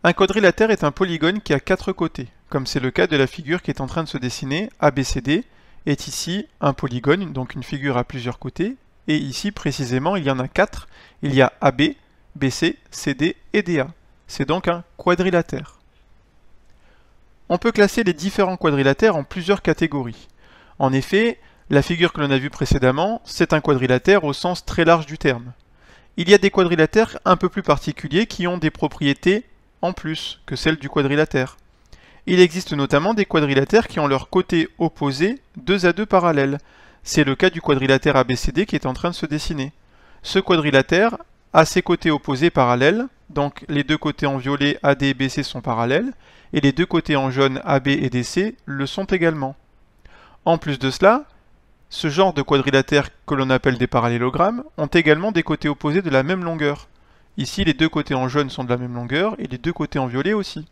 Un quadrilatère est un polygone qui a 4 côtés, comme c'est le cas de la figure qui est en train de se dessiner, ABCD, est ici un polygone, donc une figure à plusieurs côtés, et ici précisément il y en a 4, il y a AB, BC, CD et DA. C'est donc un quadrilatère. On peut classer les différents quadrilatères en plusieurs catégories. En effet, la figure que l'on a vue précédemment, c'est un quadrilatère au sens très large du terme. Il y a des quadrilatères un peu plus particuliers qui ont des propriétés en plus que celles du quadrilatère. Il existe notamment des quadrilatères qui ont leurs côtés opposés 2 à 2 parallèles. C'est le cas du quadrilatère ABCD qui est en train de se dessiner. Ce quadrilatère a ses côtés opposés parallèles, donc les deux côtés en violet AD et BC sont parallèles, et les deux côtés en jaune AB et DC le sont également. En plus de cela, ce genre de quadrilatères que l'on appelle des parallélogrammes ont également des côtés opposés de la même longueur. Ici, les deux côtés en jaune sont de la même longueur et les deux côtés en violet aussi.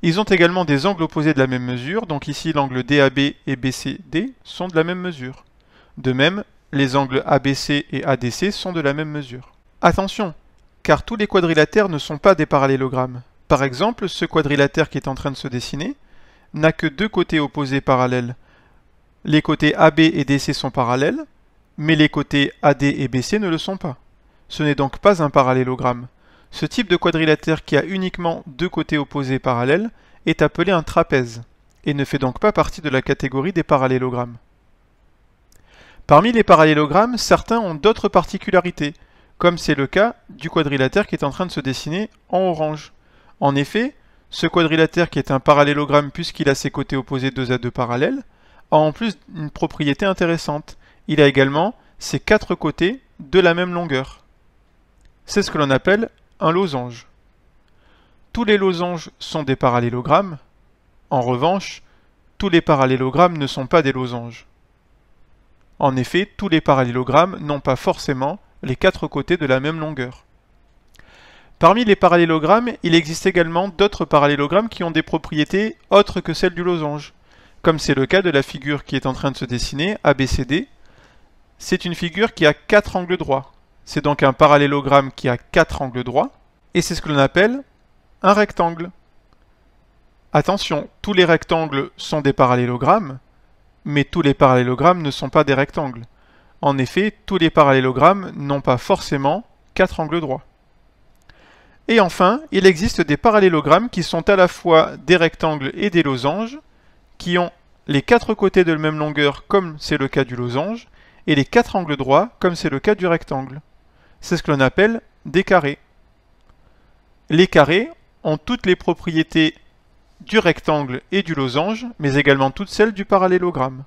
Ils ont également des angles opposés de la même mesure, donc ici l'angle DAB et BCD sont de la même mesure. De même, les angles ABC et ADC sont de la même mesure. Attention, car tous les quadrilatères ne sont pas des parallélogrammes. Par exemple, ce quadrilatère qui est en train de se dessiner n'a que deux côtés opposés parallèles. Les côtés AB et DC sont parallèles, mais les côtés AD et BC ne le sont pas. Ce n'est donc pas un parallélogramme. Ce type de quadrilatère qui a uniquement deux côtés opposés parallèles est appelé un trapèze, et ne fait donc pas partie de la catégorie des parallélogrammes. Parmi les parallélogrammes, certains ont d'autres particularités, comme c'est le cas du quadrilatère qui est en train de se dessiner en orange. En effet, ce quadrilatère qui est un parallélogramme puisqu'il a ses côtés opposés 2 à 2 parallèles, a en plus une propriété intéressante. Il a également ses 4 côtés de la même longueur. C'est ce que l'on appelle un losange. Tous les losanges sont des parallélogrammes. En revanche, tous les parallélogrammes ne sont pas des losanges. En effet, tous les parallélogrammes n'ont pas forcément les 4 côtés de la même longueur. Parmi les parallélogrammes, il existe également d'autres parallélogrammes qui ont des propriétés autres que celles du losange, comme c'est le cas de la figure qui est en train de se dessiner, ABCD. C'est une figure qui a 4 angles droits. C'est donc un parallélogramme qui a 4 angles droits, et c'est ce que l'on appelle un rectangle. Attention, tous les rectangles sont des parallélogrammes, mais tous les parallélogrammes ne sont pas des rectangles. En effet, tous les parallélogrammes n'ont pas forcément 4 angles droits. Et enfin, il existe des parallélogrammes qui sont à la fois des rectangles et des losanges, qui ont les 4 côtés de la même longueur comme c'est le cas du losange, et les 4 angles droits comme c'est le cas du rectangle. C'est ce que l'on appelle des carrés. Les carrés ont toutes les propriétés du rectangle et du losange, mais également toutes celles du parallélogramme.